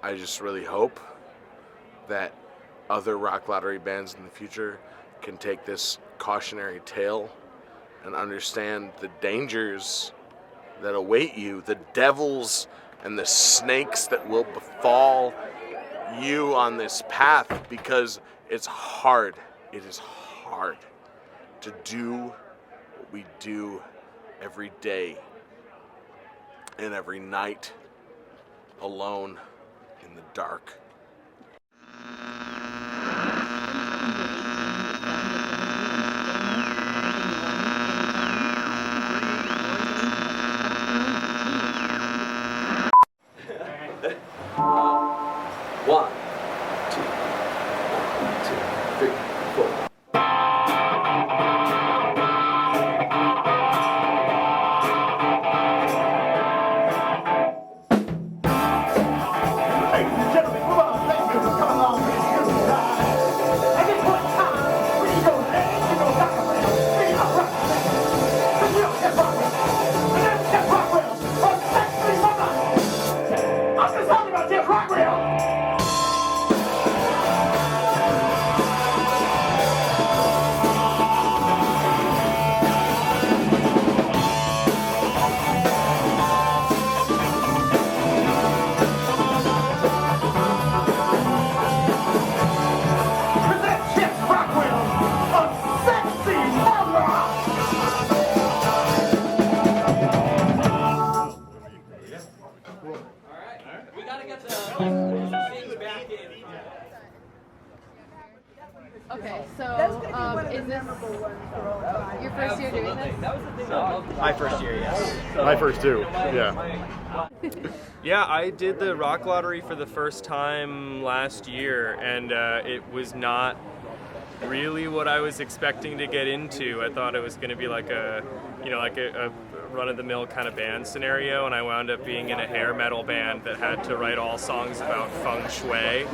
I just really hope that other Rock Lottery bands in the future can take this cautionary tale and understand the dangers that await you, the devils and the snakes that will befall you on this path, because it's hard. It is hard to do what we do every day and every night alone in the dark. One, two, 3, 4. Okay, so is this your first year doing this? My first year, yes. My first too, yeah. Yeah, I did the Rock Lottery for the first time last year, and it was not really what I was expecting to get into. I thought it was going to be like a run-of-the-mill kind of band scenario, and I wound up being in a hair metal band that had to write all songs about feng shui.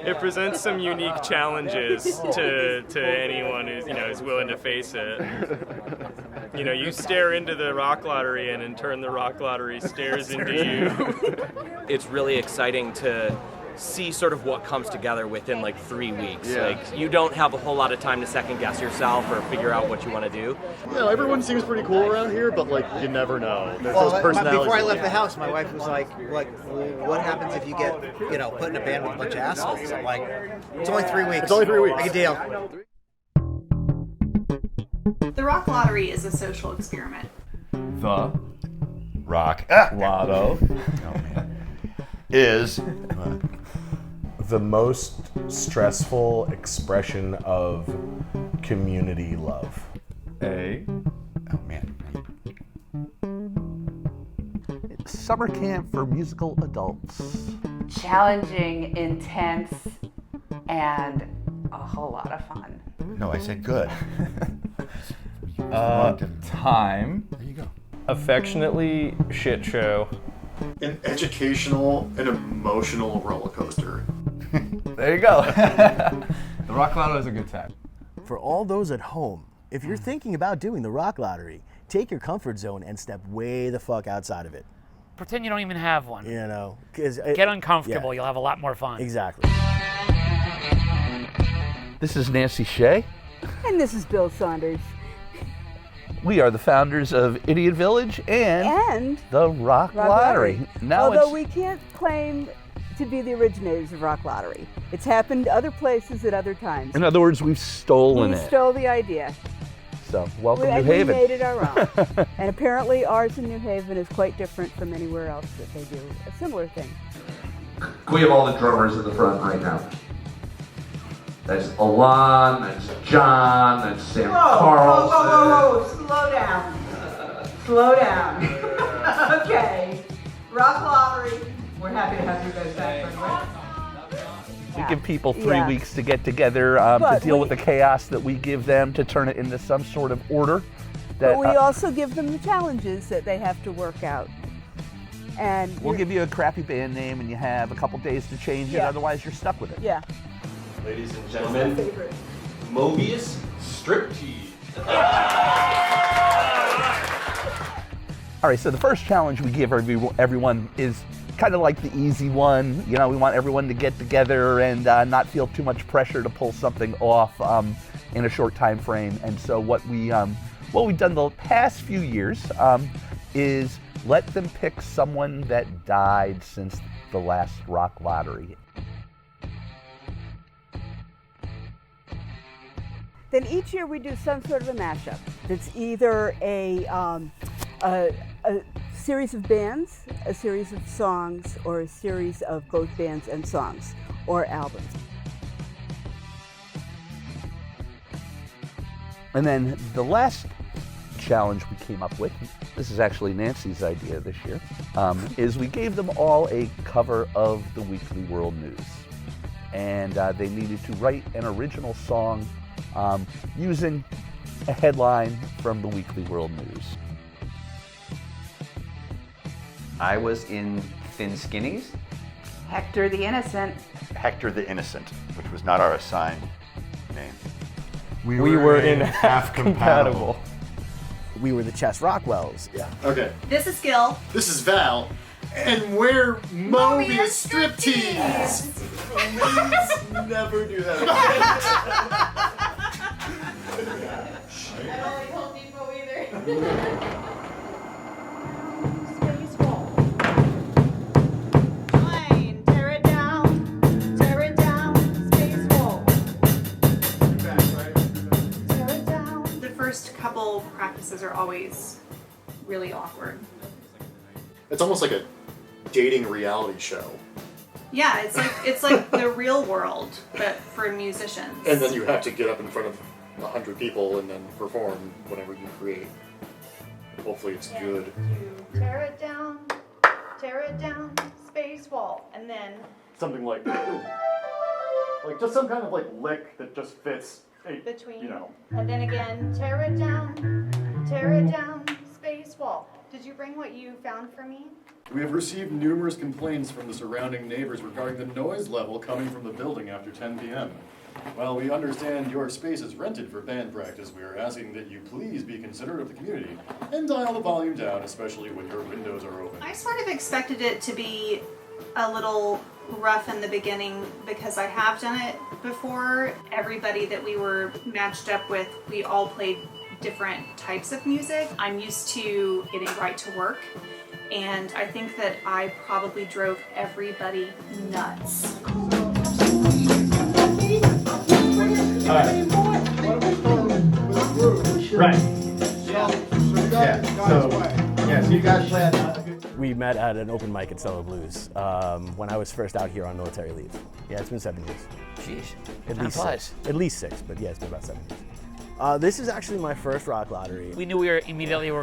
It presents some unique challenges to anyone who's willing to face it. You stare into the Rock Lottery, and in turn the Rock Lottery stares into you. It's really exciting to see sort of what comes together within like 3 weeks. Yeah. Like, you don't have a whole lot of time to second guess yourself or figure out what you want to do. Everyone seems pretty cool around here, but like you never know. There's those personalities. Before I left the house, my wife was like, well, what happens if you get, put in a band with a bunch of assholes? I'm like, it's only 3 weeks. It's only 3 weeks. Make a deal. The Rock Lottery is a social experiment. The Rock Lotto is The most stressful expression of community love. a oh man. Summer camp for musical adults. Challenging, intense, and a whole lot of fun. No, I said good. time. There you go. Affectionately shit show. An educational and emotional roller coaster. There you go. The Rock Lotto is a good time. For all those at home, if you're thinking about doing the Rock Lottery, take your comfort zone and step way the fuck outside of it. Pretend you don't even have one. Get uncomfortable. You'll have a lot more fun. Exactly. This is Nancy Shea. And this is Bill Saunders. We are the founders of Idiot Village and the Rock Lottery. Although we can't claim to be the originators of Rock Lottery. It's happened other places at other times. In other words, we've stolen it. We stole the idea. So, welcome to New We Haven. made it our own. And apparently ours in New Haven is quite different from anywhere else that they do a similar thing. Can we have all the drummers in the front right now? That's Alon, that's John, that's Sam Carlson. Whoa, slow down. Slow down. Okay. Rock Lottery, we're happy to have you guys back, by the way. We give people 3 weeks to get together to deal with the chaos that we give them, to turn it into some sort of order. But we also give them the challenges that they have to work out. And we'll give you a crappy band name and you have a couple days to change it, otherwise you're stuck with it. Yeah. Ladies and gentlemen, Mobius Striptease. All right, so the first challenge we give everyone is kind of like the easy one. You know, we want everyone to get together and not feel too much pressure to pull something off in a short time frame. And so what we've done the past few years is let them pick someone that died since the last Rock Lottery. Then each year we do some sort of a mashup. It's either a series of bands, a series of songs, or a series of both bands and songs, or albums. And then the last challenge we came up with, this is actually Nancy's idea this year, is we gave them all a cover of the Weekly World News. And they needed to write an original song using a headline from the Weekly World News. I was in Thin Skinnies. Hector the Innocent. Hector the Innocent, which was not our assigned name. We were in Half Compatible. We were the Chess Rockwells. Yeah. Okay. This is Gil. This is Val. And we're Mobius Striptease. Please never do that again. I don't hold people either. Couple practices are always really awkward. It's almost like a dating reality show. Yeah, it's like the real world, but for musicians. And then you have to get up in front of 100 people and then perform whatever you create. Hopefully it's good. Tear it down, space wall, and then Something like just some kind of like lick that just fits. Between, you know. And then again, tear it down, space wall. Did you bring what you found for me? We have received numerous complaints from the surrounding neighbors regarding the noise level coming from the building after 10 p.m. While we understand your space is rented for band practice, we are asking that you please be considerate of the community and dial the volume down, especially when your windows are open. I sort of expected it to be a little rough in the beginning because I have done it before. Everybody that we were matched up with, we all played different types of music. I'm used to getting right to work, and I think that I probably drove everybody nuts. Right. So you guys play at We met at an open mic at Cello Blues when I was first out here on military leave. Yeah, it's been 7 years. Jeez. At least six. At least 6, but yeah, it's been about 7 years. This is actually my first Rock Lottery. We knew we were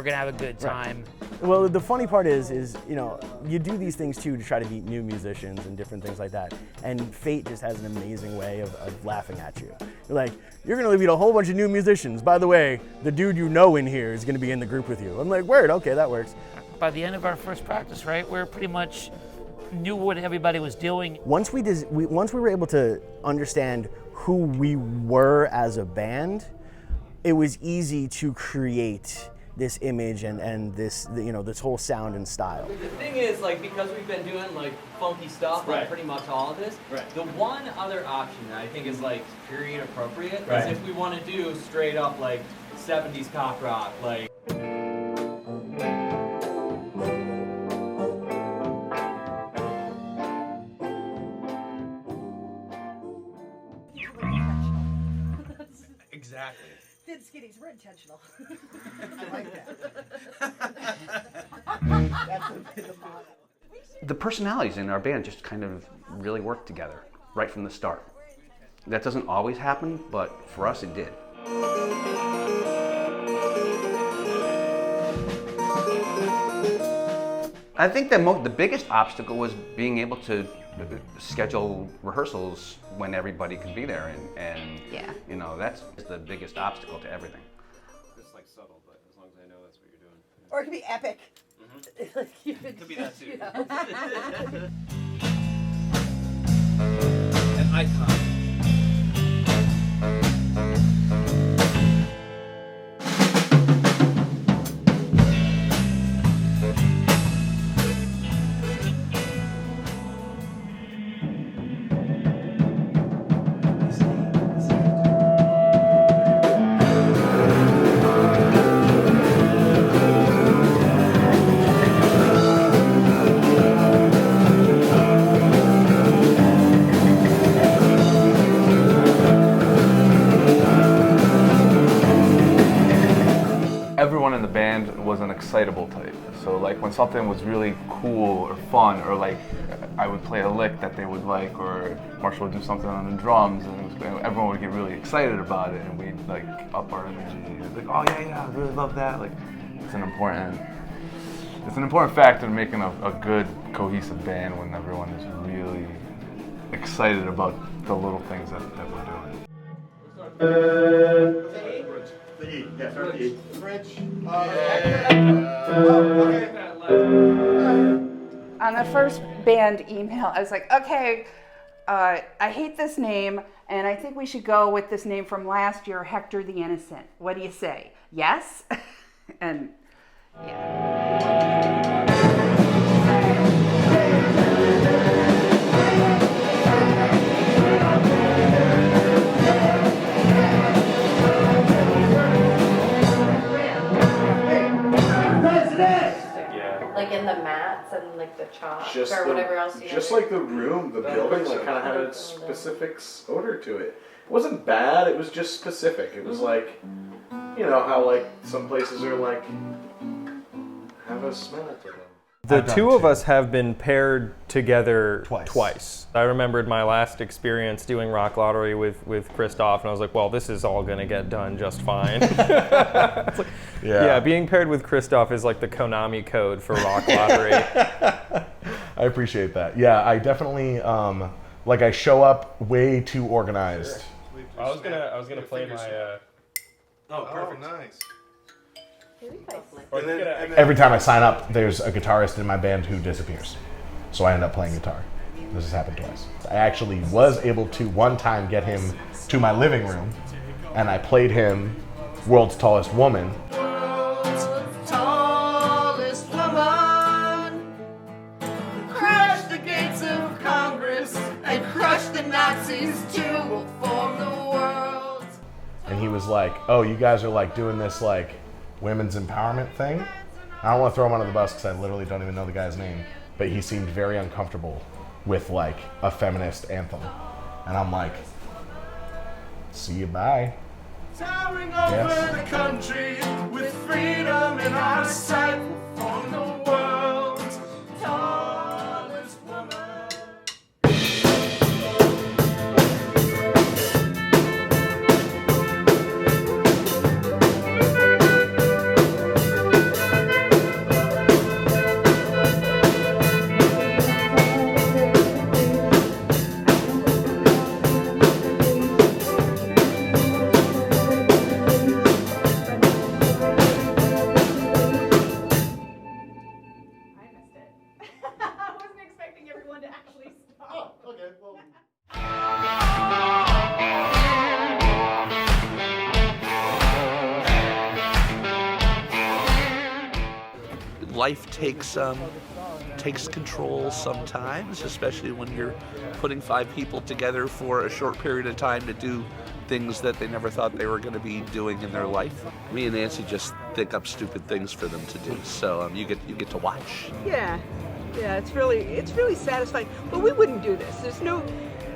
gonna have a good time. Right. Well, the funny part is you know, you do these things too to try to meet new musicians and different things like that. And fate just has an amazing way of laughing at you. You're like, you're gonna meet a whole bunch of new musicians. By the way, the dude you know in here is gonna be in the group with you. I'm like, word, okay, that works. By the end of our first practice, right, we're pretty much knew what everybody was doing. Once we were able to understand who we were as a band, it was easy to create this image and this, you know, this whole sound and style. The thing is, like, because we've been doing like funky stuff, like pretty much all of this, the one other option that I think is like period appropriate is if we want to do straight up like 70s pop rock, like. Exactly. Thin Skinnies, we're intentional. I like that. The personalities in our band just kind of really worked together right from the start. That doesn't always happen, but for us it did. I think that the biggest obstacle was being able to schedule rehearsals when everybody could be there, and yeah, you know, that's the biggest obstacle to everything. It's like subtle, but as long as I know that's what you're doing. Or it could be epic. Like it could be that too. You know. An icon. excitable type. So like when something was really cool or fun, or like I would play a lick that they would like, or Marshall would do something on the drums, and everyone would get really excited about it, and we'd like up our energy. It's like, oh yeah, I really love that. Like it's an important factor in making a good cohesive band when everyone is really excited about the little things that we're doing. On the first band email, I was like, okay, I hate this name, and I think we should go with this name from last year, Hector the Innocent. What do you say? Yes? And yeah. Like in the mats and like the chalk Just or whatever else you just have. like the room, the building, like kind of had its specific odor to it. It wasn't bad. It was just specific. It was like, you know how like some places are like have a smell to them. The two of us have been paired together twice. I remembered my last experience doing Rock Lottery with Christoph, and I was like, well, this is all going to get done just fine. Like, yeah, being paired with Christoph is like the Konami code for Rock Lottery. I appreciate that. Yeah, I definitely, like I show up way too organized. I was gonna play my. Oh, perfect. Nice. Every time I sign up, there's a guitarist in my band who disappears. So I end up playing guitar. This has happened twice. I actually was able to one time get him to my living room, and I played him World's Tallest Woman. Tallest woman, crush the gates of Congress and crush the Nazis too, form the world. And he was like, oh, you guys are like doing this like women's empowerment thing. I don't want to throw him under the bus because I literally don't even know the guy's name, but he seemed very uncomfortable with like a feminist anthem. And I'm like, see you, bye. Towering over the country with freedom in our sight, we'll form the world's tallest woman. Life takes control sometimes, especially when you're putting 5 people together for a short period of time to do things that they never thought they were going to be doing in their life. Me and Nancy just think up stupid things for them to do, so you get to watch. Yeah, it's really satisfying. But we wouldn't do this. There's no,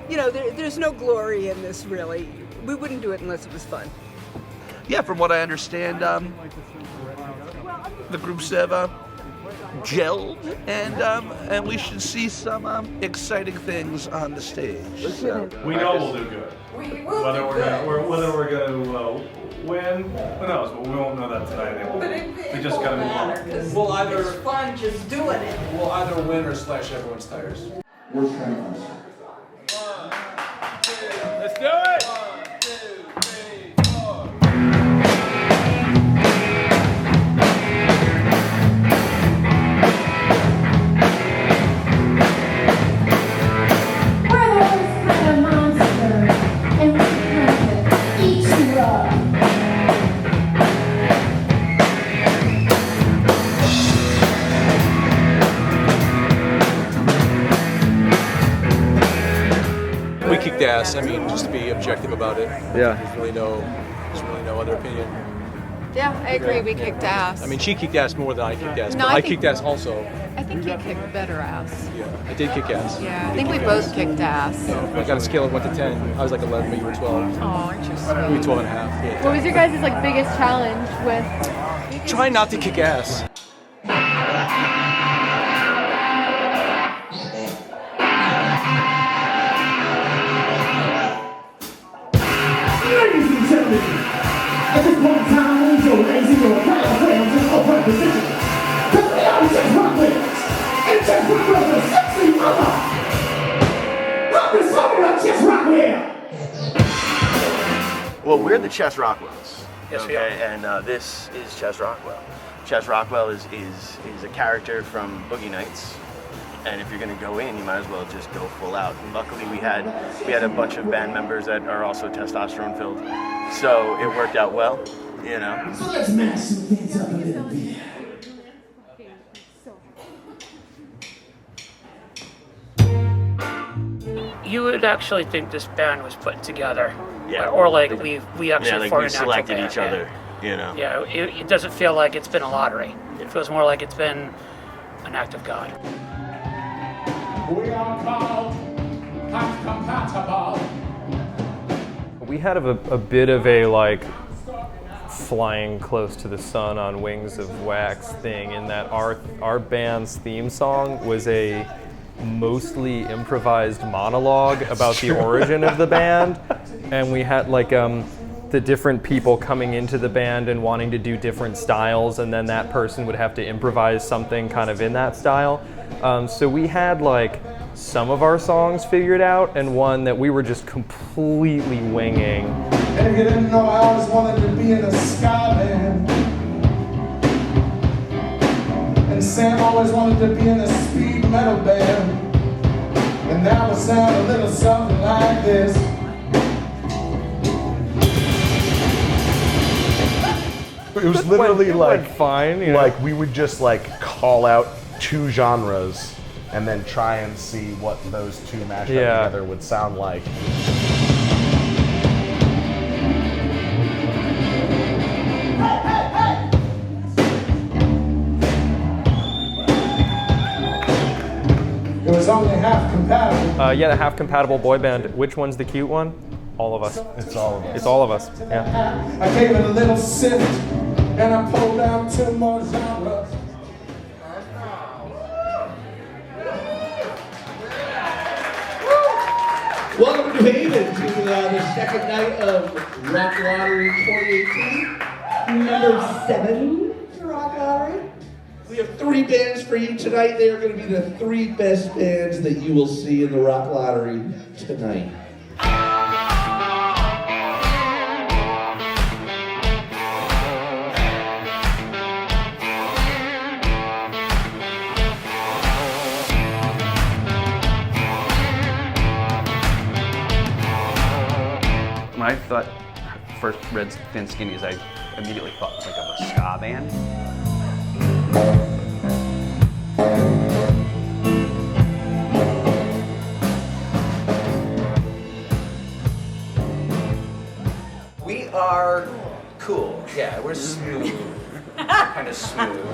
there's no glory in this really. We wouldn't do it unless it was fun. Yeah, from what I understand, the groups have gelled, and we should see some exciting things on the stage. So. We know we'll do good. Whether we're gonna win, who knows? But we won't know that tonight. We just gotta move on. We'll either it's fun just doing it. We'll either win or slash everyone's tires. We're trying. Let's do it. We kicked ass. I mean, just to be objective about it. Yeah. There's really no other opinion. Yeah, I agree. We kicked ass. I mean, she kicked ass more than I kicked ass, No, but I I think- kicked ass also. I think you kicked better ass. Yeah, I did kick ass. Yeah, I think we both kicked ass. I got a scale of 1 to 10. I was like 11, but you were 12. Oh, aren't you Maybe sweet? 12 and a half. Yeah. What was your guys' like biggest challenge with? Try not to kick ass. unity. At this point in time, we need your lazy little crowd friends in open position. Cause we are the Chess Rock Winners. And Chess Rock Winners are sexy mother. I'm the song of Chess Rockwell. Well, we're the Chess Rockwells. Yes, we are. And this is Chess Rockwell. Chess Rockwell is a character from Boogie Nights. And if you're going to go in, you might as well just go full out. And luckily, we had a bunch of band members that are also testosterone filled, so it worked out well, you know. So let's mash some things up a little bit. You would actually think this band was put together, Yeah. or like we actually like formed we an actual selected band, each yeah. other, you know. Yeah, it doesn't feel like it's been a lottery. It feels more like it's been an act of God. We are called hot compatible. We had a bit of a like flying close to the sun on wings of wax thing in that our band's theme song was a mostly improvised monologue about the origin of the band, and we had like the different people coming into the band and wanting to do different styles, and then that person would have to improvise something kind of in that style. So we had like some of our songs figured out and one that we were just completely winging. And if you didn't know, I always wanted to be in a ska band. And Sam always wanted to be in a speed metal band. And that would sound a little something like this. It was literally like fine, you know? like we would just like call out two genres and then try and see what those two mashed up together would sound like. It was only half compatible. Yeah, the half compatible boy band. Which one's the cute one? All of us. It's all of us. It's all of us. Yeah. I gave it a little sift, and I pulled down 2 more genres. Welcome to Haven to the second night of Rock Lottery 2018. Number 7 to Rock Lottery. We have 3 bands for you tonight. They are going to be the 3 best bands that you will see in the Rock Lottery tonight. When I first read Thin Skinnies, I immediately thought like of a ska band. We are cool. Yeah, we're smooth. Kind of smooth.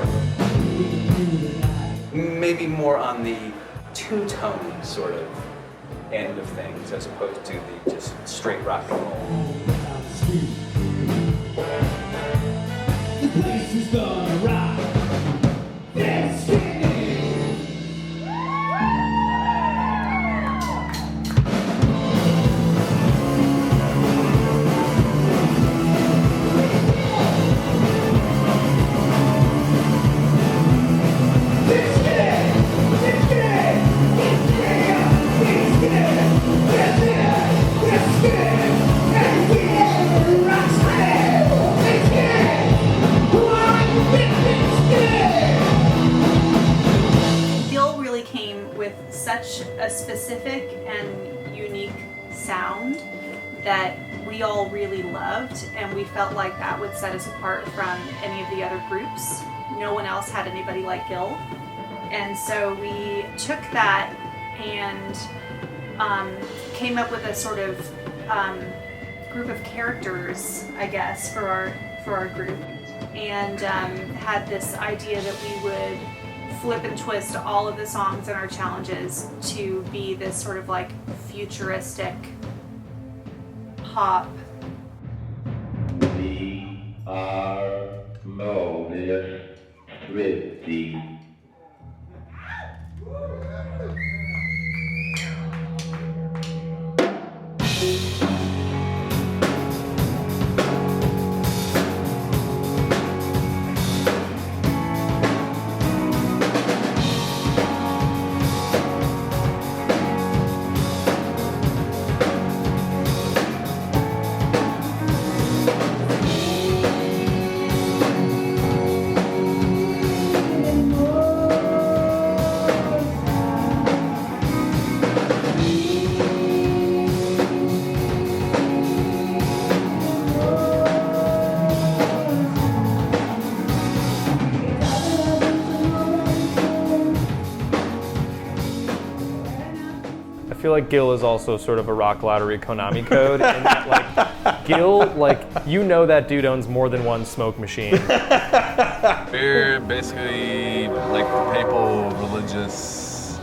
Maybe more on the two-tone sort of end of things as opposed to the just straight rock and roll. The place is gonna rock. Thin Skinnies. Gil really came with such a specific and unique sound that we all really loved, and we felt like that would set us apart from any of the other groups. No one else had anybody like Gil. And so we took that and came up with a sort of group of characters, I guess, for our group, and had this idea that we would flip and twist all of the songs in our challenges to be this sort of like futuristic pop. We are Mohr Thrifty. like Gil is also sort of a Rock Lottery Konami code, in that like Gil, like you know that dude owns more than one smoke machine. We're basically like the papal religious.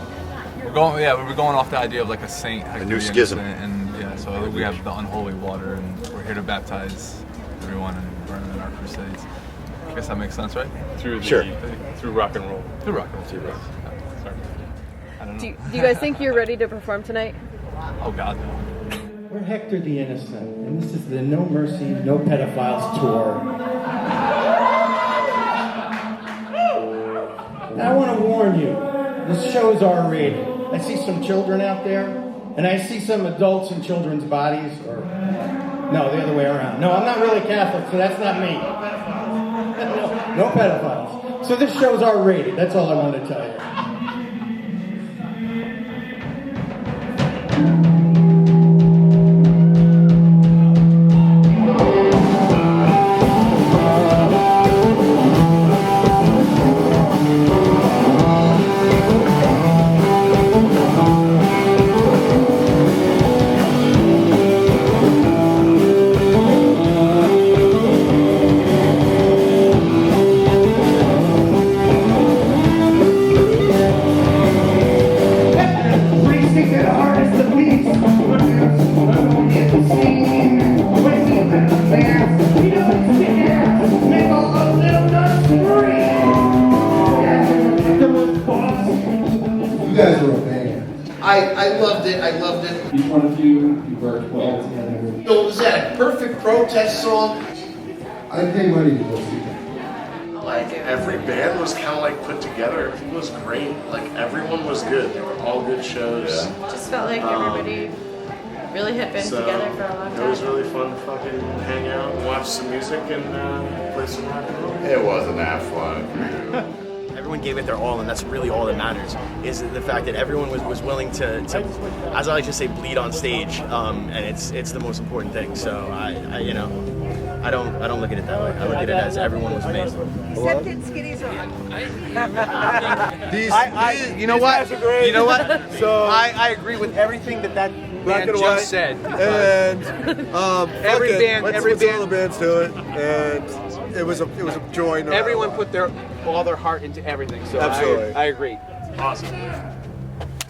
We're going off the idea of like a saint, a new schism, and yeah, so we have the unholy water, and we're here to baptize everyone and burn in our crusades. I guess that makes sense, right? Through rock and roll. Through rock and roll. Sorry. I don't know. Do you guys think you're ready to perform tonight? Oh God. We're Hector the Innocent, and this is the No Mercy, No Pedophiles tour. And I want to warn you, this show is R-rated. I see some children out there, and I see some adults in children's bodies, or no, the other way around. No, I'm not really Catholic, so that's not me. No pedophiles. So this show's R-rated, that's all I want to tell you. You guys were a band. I loved it. I loved it. Each one of you worked well together. So was that a perfect protest song? I pay money to go see that. Like every band was kind of like put together. Everything was great. Like everyone was good. They were all good shows. Just felt like everybody really had been together for a long time. It was really fun to fucking hang out and watch some music and play some rock and roll. It wasn't that fun. Everyone gave it their all, and that's really all that matters, is the fact that everyone was willing to, as I like to say, bleed on stage, and it's the most important thing. So I don't look at it that way. I look at it as everyone was amazing. Except that Skinny's wrong. You know what? You know what? So I agree with everything that band just said. And every band, all the bands do it, and it was a joy. Everyone put all their heart into everything. So absolutely, I agree. Awesome.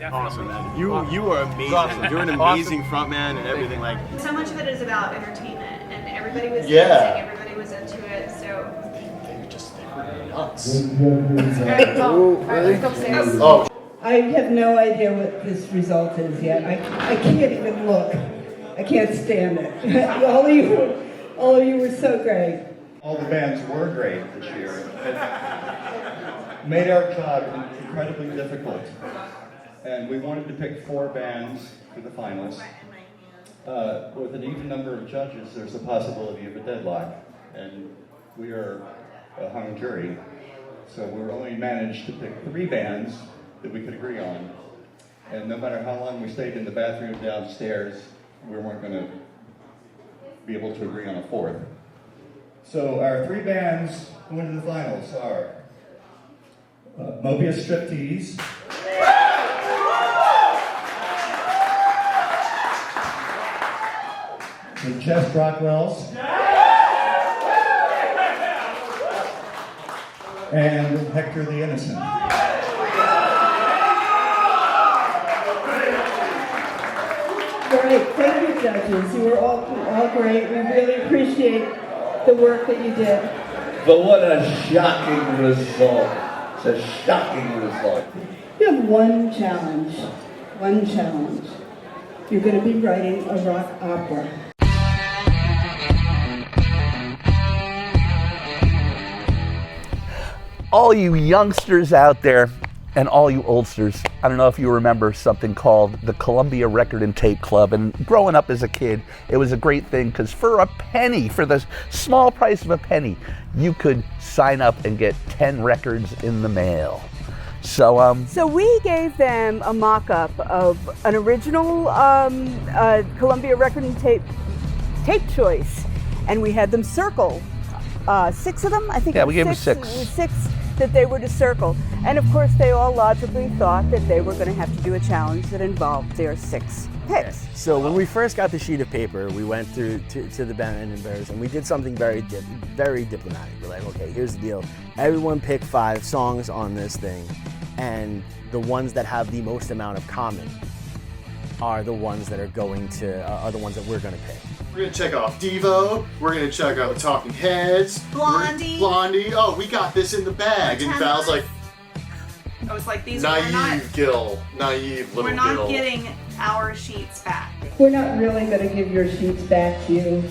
Awesome, man. You are amazing. Awesome. You're an amazing frontman and everything. Like so much of it is about entertainment, and everybody was Yeah. dancing, everybody was into it. So they were nuts. Oh. I have no idea what this result is yet. I can't even look. I can't stand it. all of you were so great. All the bands were great this year. It made our job incredibly difficult. And we wanted to pick 4 bands for the finals. With an even number of judges, there's a possibility of a deadlock. And we are a hung jury. So we only managed to pick 3 bands that we could agree on. And no matter how long we stayed in the bathroom downstairs, we weren't going to be able to agree on a 4th. So our 3 bands going to the finals are Mobius Striptease, the Chest Rockwells, and Hector the Innocent. Great, thank you, judges. You were all great. We really appreciate the work that you did. But what a shocking result. It's a shocking result. You have one challenge. One challenge. You're going to be writing a rock opera. All you youngsters out there and all you oldsters, I don't know if you remember something called the Columbia Record and Tape Club. And growing up as a kid, it was a great thing because for a penny, for the small price of a penny, you could sign up and get 10 records in the mail. So we gave them a mock-up of an original Columbia Record and Tape choice, and we had them circle 6 of them. I think. Yeah, it was we gave them 6. 6. 6 that they were to circle. And of course, they all logically thought that they were going to have to do a challenge that involved their 6 picks. So when we first got the sheet of paper, we went through to the band members and we did something very diplomatic. We're like, okay, here's the deal. Everyone pick 5 songs on this thing, and the ones that have the most amount of common are the ones that are going to are the ones that we're going to pick. We're gonna check off Devo. We're gonna check out the Talking Heads. Blondie. Oh, we got this in the bag. And Val's like, I was like, these naive Gil, naive little We're not Gil. getting our sheets back. We're not really going to give your sheets back to you.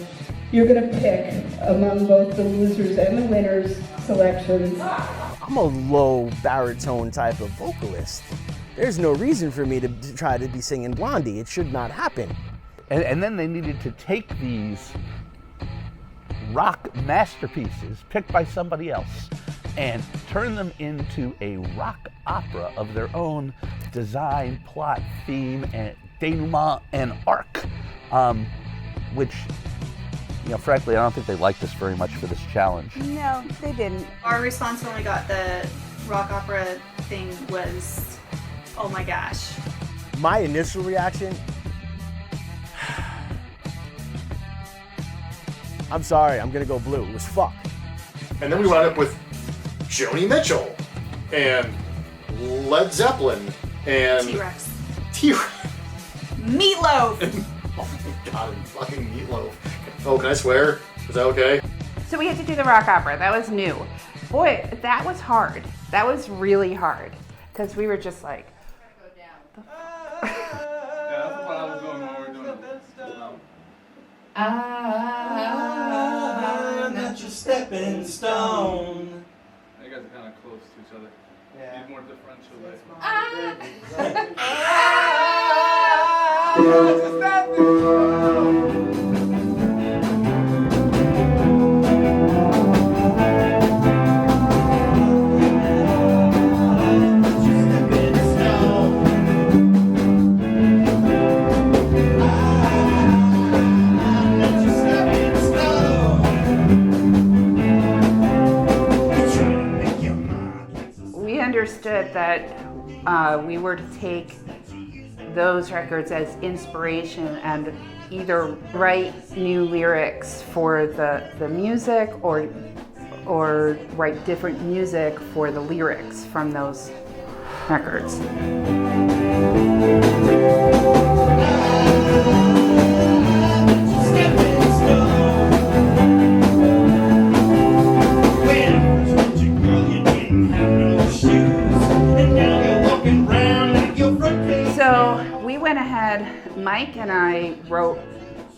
You're going to pick among both the losers and the winners selections. I'm a low baritone type of vocalist. There's no reason for me to try to be singing Blondie. It should not happen. And then they needed to take these rock masterpieces picked by somebody else and turn them into a rock opera of their own design, plot, theme, and denouement, and arc, which, you know, frankly, I don't think they liked us very much for this challenge. No, they didn't. Our response when we got the rock opera thing was, oh my gosh. My initial reaction, I'm sorry, I'm gonna go blue. It was fuck. And then we wound up with Joni Mitchell and Led Zeppelin and T-Rex. Meatloaf. Oh my god, fucking Meatloaf. Oh, can I swear? Is that okay? So we had to do the rock opera. That was new. Boy, that was hard. That was really hard. Because we were just like, I'm not your stepping stone. You guys are kind of close to each other. Yeah. Need more differential there. we understood that we were to take those records as inspiration and either write new lyrics for the music or write different music for the lyrics from those records. So we went ahead, Mike and I wrote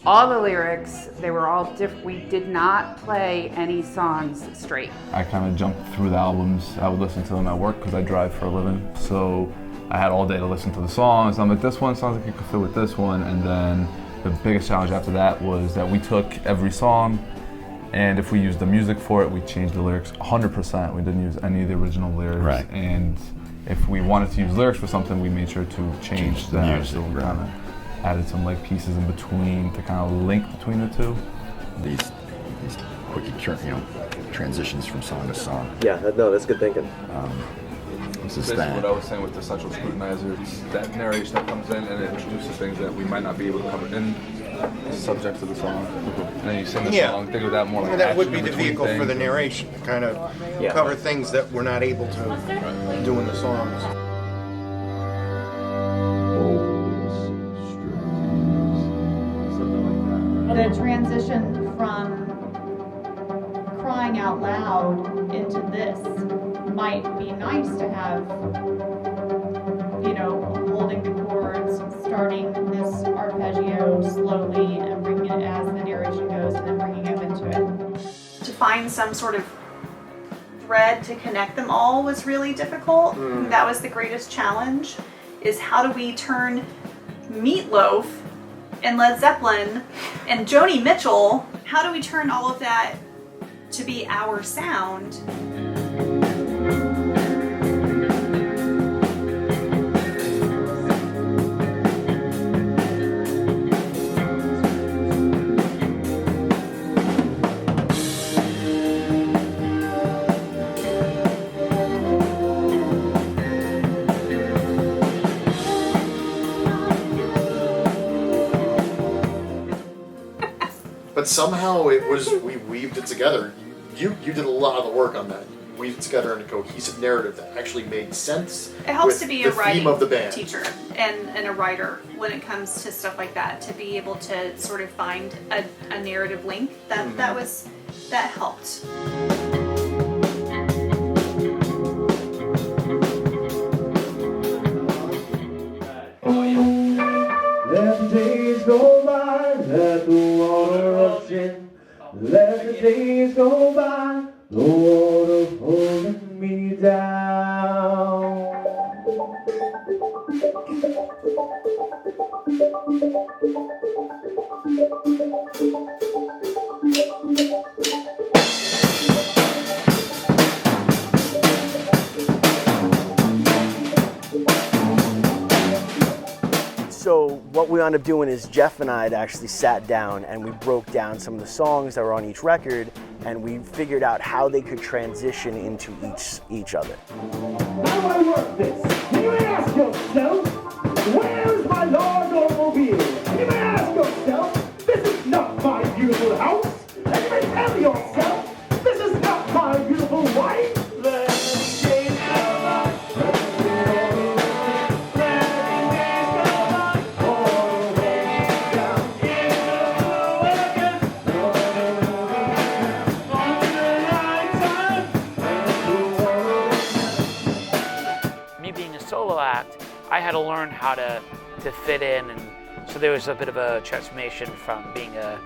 all the lyrics. They were all different. We did not play any songs straight. I kind of jumped through the albums. I would listen to them at work because I drive for a living. So I had all day to listen to the songs. I'm like, this one sounds like it could fit with this one. And then the biggest challenge after that was that we took every song, and if we used the music for it, we changed the lyrics 100%. We didn't use any of the original lyrics. Right. And if we wanted to use lyrics for something, we made sure to change the that. music, So we right. kind of added some like pieces in between to kind of link between the two. These quick transitions from song to song. Yeah, no, that's good thinking. This is Basically that. what I was saying with the central scrutinizer, it's that narration that comes in and it introduces things that we might not be able to cover in the subject of the song. And then you sing the song, think of that more like Well, that action would be in the between vehicle for things. the narration, to kind of Yeah. cover things that we're not able to do in the songs. The transition from crying out loud into this might be nice to have, holding the chords, starting this arpeggio slowly and bringing it as the narration goes and then bringing it into it. To find some sort of thread to connect them all was really difficult. That was the greatest challenge, is how do we turn Meatloaf and Led Zeppelin and Joni Mitchell, how do we turn all of that to be our sound? but somehow we weaved it together. You did a lot of the work on that. You weaved it together in a cohesive narrative that actually made sense. It helps with to be the a writing theme of the band. teacher and a writer when it comes to stuff like that, to be able to sort of find a narrative link that that helped. Let the days go by, let the water rush in. Let the days go by, the water pulling me down. So what we wound up doing is Jeff and I had actually sat down and we broke down some of the songs that were on each record, and we figured out how they could transition into each other. How I work this? You may ask yourself, where's my large automobile? And you may ask yourself, this is not my beautiful house. And you may tell yourself, this is not my beautiful wife. I had to learn how to fit in, and so there was a bit of a transformation from being an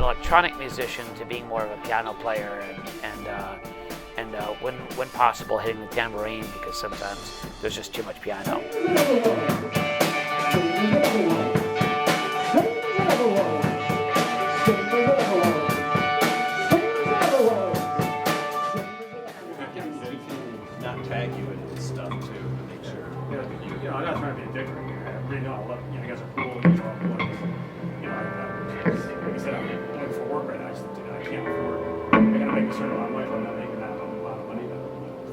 electronic musician to being more of a piano player, and when possible hitting the tambourine, because sometimes there's just too much piano. Not tag you into stuff too, to make sure. I'm not trying to be a dick right here. I really know I love you guys are cool. You know, I'm like I said, I'm looking for work right now. I can't afford. I gotta make a certain amount of money. If I'm not making that amount of money, then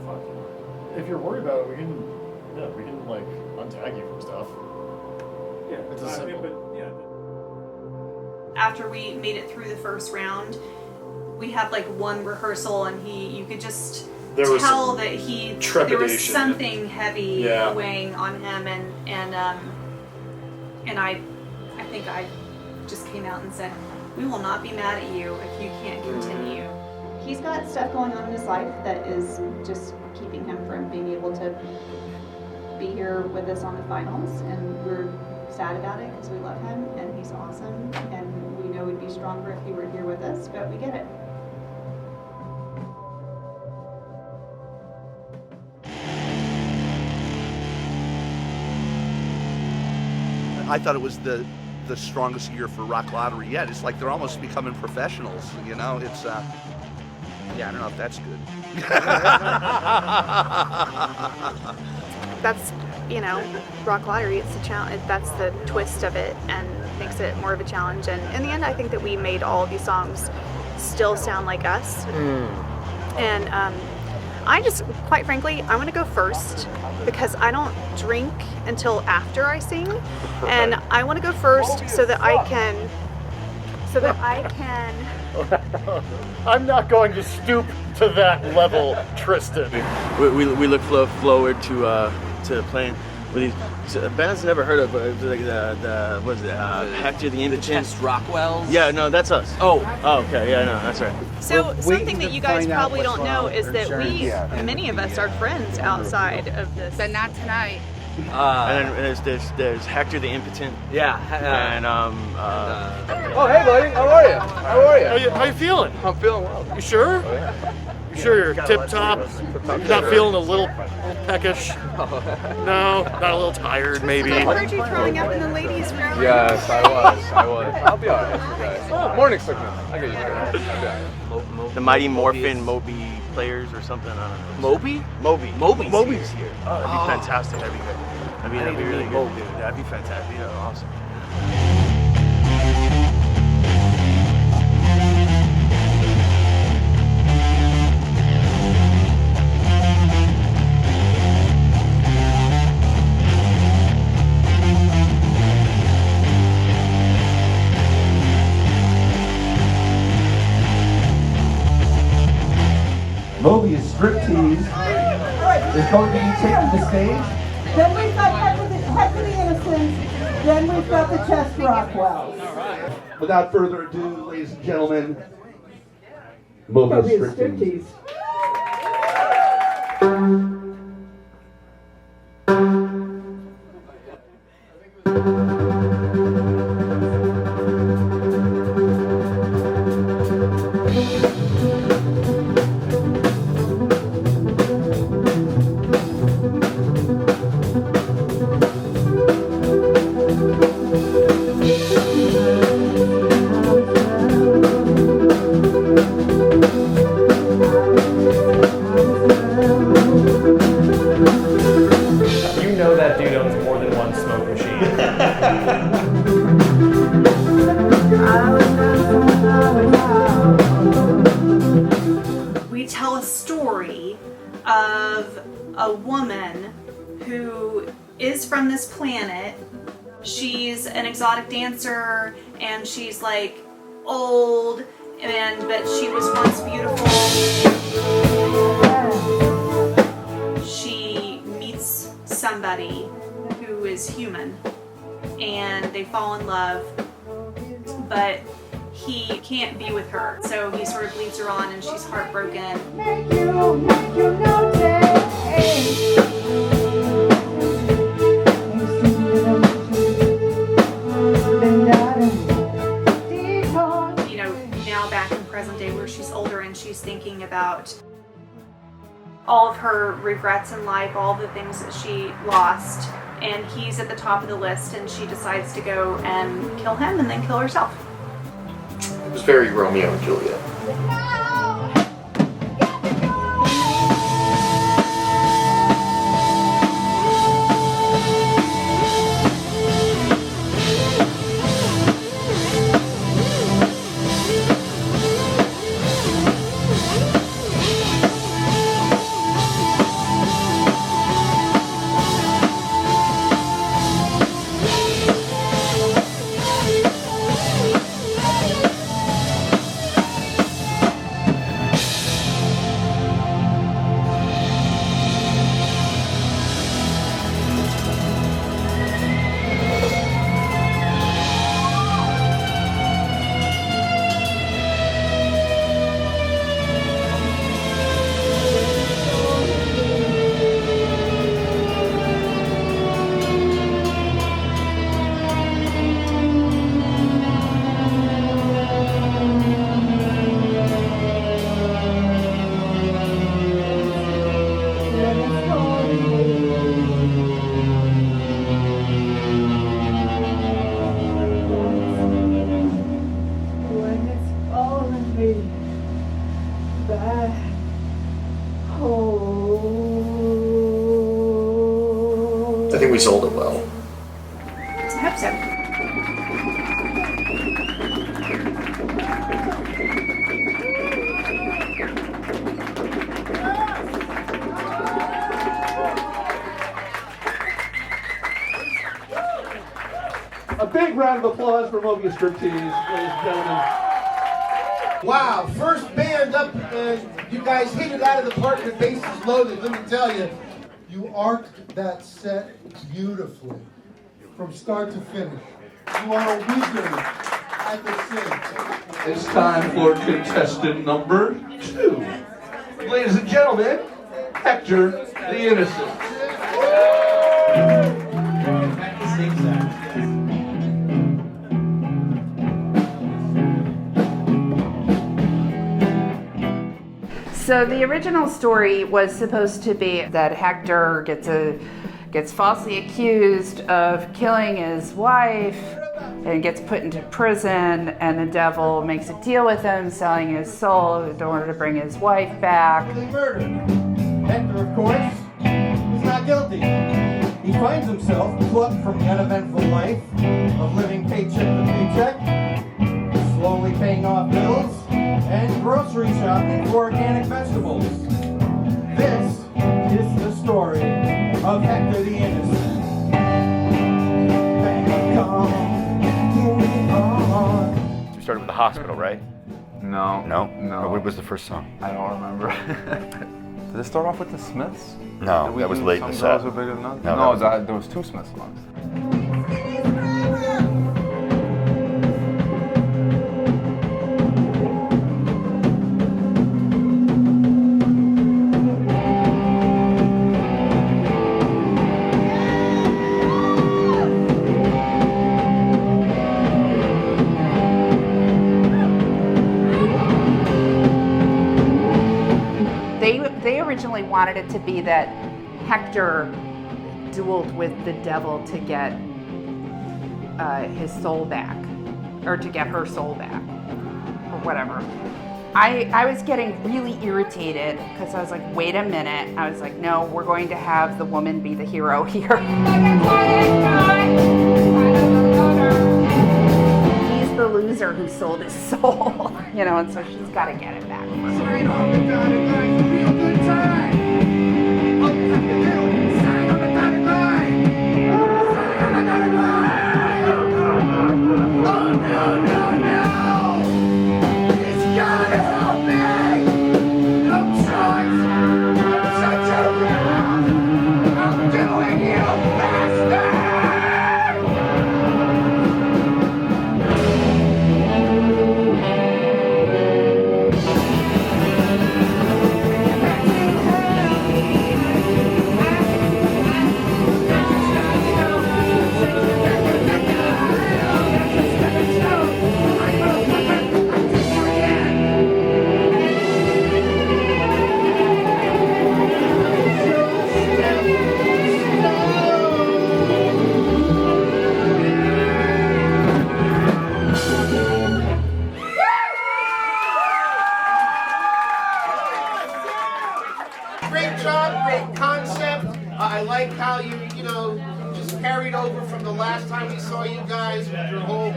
fuck you. If you're worried about it, we can like untag you from stuff. Yeah, it's a simple. but yeah. After we made it through the first round, we had like one rehearsal, and you could just tell that there was something heavy weighing on him, and I think I just came out and said, we will not be mad at you if you can't continue. He's got stuff going on in his life that is just keeping him from being able to be here with us on the finals, and we're sad about it because we love him and he's awesome, and we know we'd be stronger if he were here with us, but we get it. I thought it was the strongest year for Rock Lottery yet. It's like they're almost becoming professionals, you know? It's, yeah, I don't know if that's good. That's, Rock Lottery, it's a challenge. That's the twist of it and makes it more of a challenge. And in the end, I think that we made all of these songs still sound like us. And I just, quite frankly, I'm gonna go first because I don't drink until after I sing, and I want to go first so that I can. I'm not going to stoop to that level, Tristan. We look forward to playing with these bands never heard of, but it was like the what is it? Hector the Impotent. Rockwells? Yeah, no, that's us. Oh, okay, yeah, no, that's right. So something that you guys probably don't know is that many of us are friends outside of this. But not tonight. And then there's Hector the Impotent. Yeah. And Oh, hey, buddy. How are you? How are you? How you feeling? I'm feeling well. You sure? Oh, yeah. You sure you're tip top? You're not feeling a little peckish? No, not a little tired, maybe. I heard you throwing up in the ladies' room. Yes, I was. I'll be alright, guys. Morning sickness. I get you guys. the Mighty Morphin Moby Players or something. I don't know. Moby? Moby's here. Oh, that'd be fantastic. That'd be good. That'd be really good, dude. That'd be fantastic. Yeah, awesome. Striptease is going to be taking the stage. Then we've got Heck of the Innocents. Then we've got the Chest Rockwells. Without further ado, ladies and gentlemen, Mohr Striptease. We tell a story of a woman who is from this planet. She's an exotic dancer and she's like old, but she was once beautiful. She meets somebody who is human and they fall in love, but he can't be with her, so he sort of leads her on and she's heartbroken. Make you notice. You know, now back in present day where she's older and she's thinking about all of her regrets in life, all the things that she lost, and he's at the top of the list and she decides to go and kill him and then kill herself. It was very Romeo and Juliet. I think we sold it well. I hope so. A big round of applause for Mohr Striptease, ladies and gentlemen. Wow, first band up, and you guys hit it out of the park. The bass is loaded, let me tell you. You arced that set beautifully, from start to finish. You are a wizard at the sing. It's time for contestant number 2. Ladies and gentlemen, Hector the Innocent. So the original story was supposed to be that Hector gets falsely accused of killing his wife and gets put into prison, and the devil makes a deal with him, selling his soul in order to bring his wife back. Murder. Hector, of course, is not guilty. He finds himself plucked from the uneventful life of living paycheck to paycheck, slowly paying off bills, and grocery shopping for organic vegetables. This is the story of Hector the Innocent. We started with the hospital, right? No. No? No. Or what was the first song? I don't remember. Did it start off with the Smiths? No, Did we that was do late in the Some set. Girls Are Bigger Than Us? No, No, that was- there was 2 Smiths songs. They originally wanted it to be that Hector dueled with the devil to get his soul back, or to get her soul back, or whatever. I was getting really irritated because I was like, wait a minute. I was like, no, we're going to have the woman be the hero here. He's the loser who sold his soul, you know, and so she's got to get it back. Great job, great concept. I like how you just carried over from the last time we saw you guys with your whole,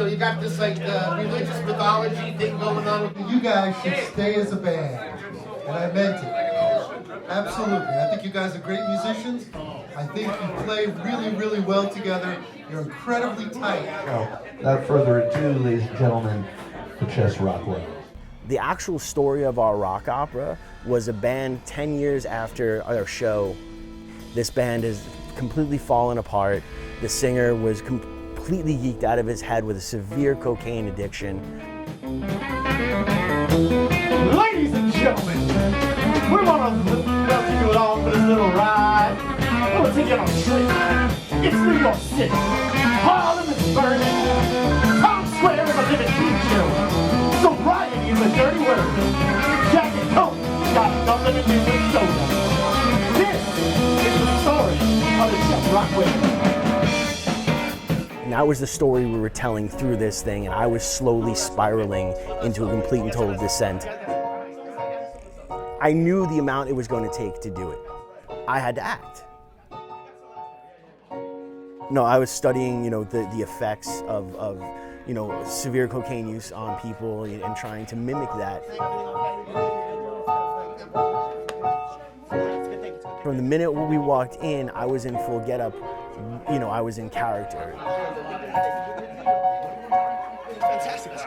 you got this like religious mythology thing going on. You guys should stay as a band, and I meant it. Absolutely. I think you guys are great musicians. I think you play really, really well together. You're incredibly tight. Without further ado, ladies and gentlemen, the Chess Rockwell. The actual story of our rock opera was a band 10 years after our show. This band has completely fallen apart. The singer was completely geeked out of his head with a severe cocaine addiction. Ladies and gentlemen, we want to welcome you along for this little ride. We're going to take you on a trip. It's New York City. Harlem is burning. Times Square is a living creature. Sobriety is a dirty word. Jack and Coke got nothing to do with soda. This is the story of the Chef Rockwell. And that was the story we were telling through this thing, and I was slowly spiraling into a complete and total descent. I knew the amount it was going to take to do it. I had to act. No, I was studying, the effects of severe cocaine use on people and trying to mimic that. From the minute we walked in, I was in full getup. I was in character. Fantastic.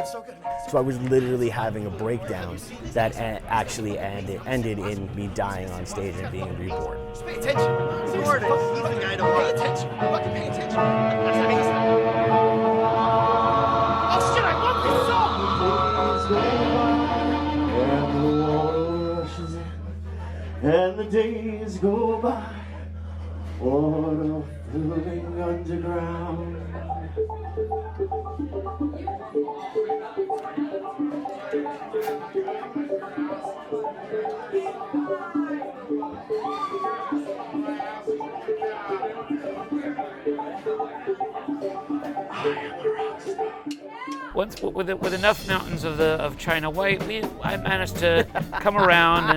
So good. So I was literally having a breakdown that actually ended in me dying on stage and being reborn. Just pay attention. Pay attention. Fucking pay attention. That's amazing. Oh shit, I love this song! And the days go by, water floating underground. Once with enough mountains of China White, I managed to come around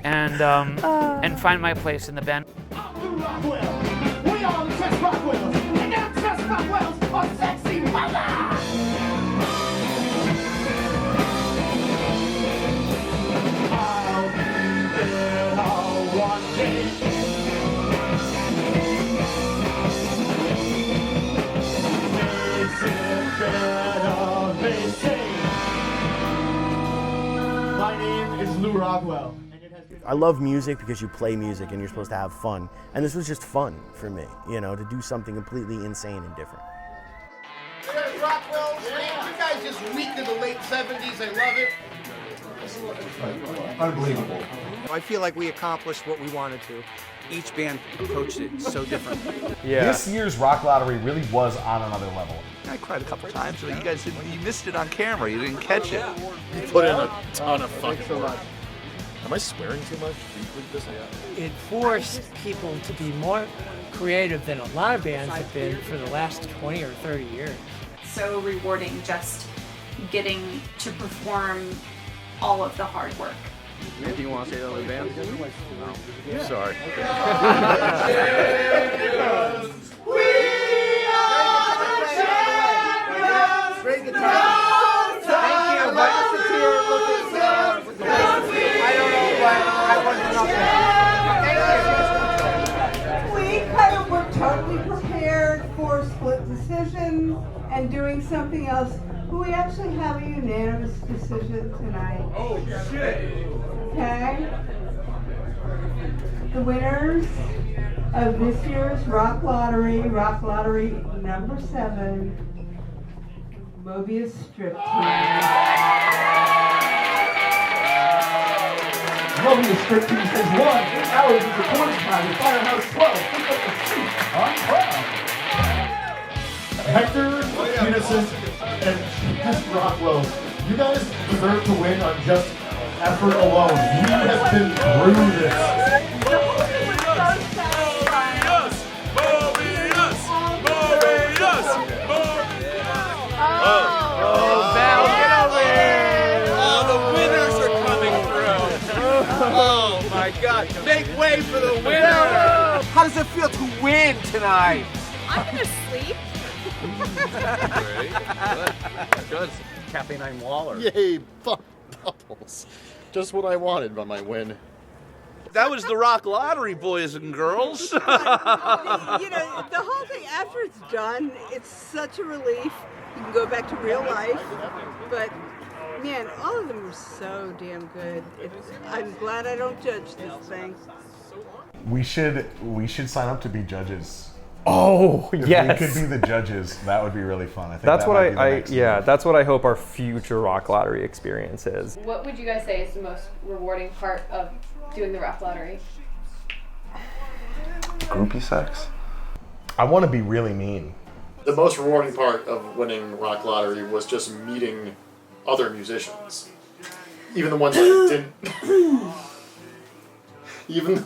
and find my place in the band. We are the Chess Rockwells, and now Chess Rockwells are sexy mother! I'll be there one day. Makes it better, they say. My name is Lou Rockwell. I love music because you play music and you're supposed to have fun. And this was just fun for me, you know, to do something completely insane and different. There's Rockwell. Man, you guys just reeked of the late 70s. I love it. Unbelievable. I feel like we accomplished what we wanted to. Each band approached it so different. This year's Rock Lottery really was on another level. I cried a couple times, but you guys didn't, you missed it on camera. You didn't catch it. You put in a ton of fucking work. Am I swearing too much? It forced people to be more creative than a lot of bands have been for the last 20 or 30 years. So rewarding just getting to perform all of the hard work. Do you want to say the other band? No. Sorry. Great guitar. Thank you. We kind of were totally prepared for split decision and doing something else, but we actually have a unanimous decision tonight. Oh, shit. Okay? The winners of this year's Rock Lottery number 7, Mobius Strip Team. Mobius Strip Team has won 8 hours of recording time with Firehouse 12. Pick up the seat on Crown. Hector, Innocent, and just Rockwell, you guys deserve to win on just effort alone. You have been through this. Val, get over here! Oh, the winners are coming through. Oh my God! Make way for the winners! How does it feel to win tonight? I'm gonna sleep. Good. Cafe 9 Waller. Yay, bubbles. Just what I wanted by my win. That was the Rock Lottery, boys and girls. You know, the whole thing, after it's done, it's such a relief. You can go back to real life, but man, all of them were so damn good. I'm glad I don't judge this thing. We should sign up to be judges. Oh, if yes. we could be the judges, that would be really fun. I think That's that what might be the next move. that's what I hope our future Rock Lottery experience is. What would you guys say is the most rewarding part of doing the Rock Lottery? Groupie sex. I want to be really mean. The most rewarding part of winning Rock Lottery was just meeting other musicians. Even the ones that didn't. Even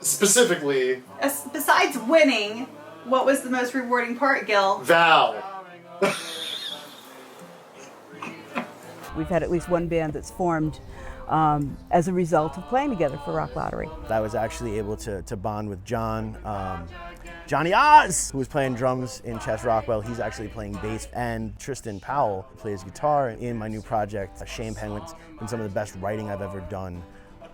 specifically. Besides winning, what was the most rewarding part, Gil? Val. We've had at least one band that's formed as a result of playing together for Rock Lottery. I was actually able to bond with John, Johnny Oz, who was playing drums in Chess Rockwell. He's actually playing bass. And Tristan Powell, who plays guitar in my new project, Shame Penguins, and some of the best writing I've ever done.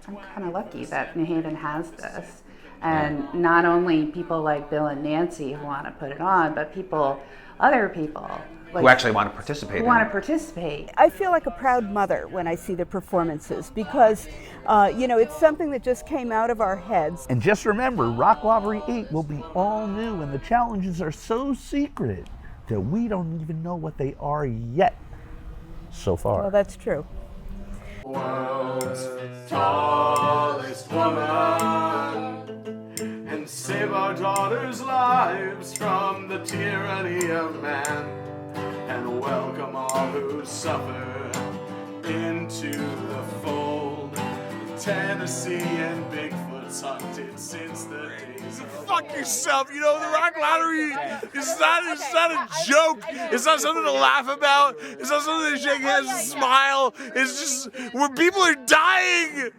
I'm kind of lucky that New Haven has this. And not only people like Bill and Nancy who want to put it on, but other people. Who actually want to participate. Who want to participate. I feel like a proud mother when I see the performances because, it's something that just came out of our heads. And just remember, Rock Lottery 8 will be all new and the challenges are so secret that we don't even know what they are yet so far. Well, that's true. World's tallest woman, and save our daughters' lives from the tyranny of man, and welcome all who suffer into the fold. Tennessee and Bigfoot's hunted since the days of Fuck yourself, you know, the Rock Lottery is not a joke. It's not something to laugh about. It's not something to shake hands and smile. It's just where people are dying.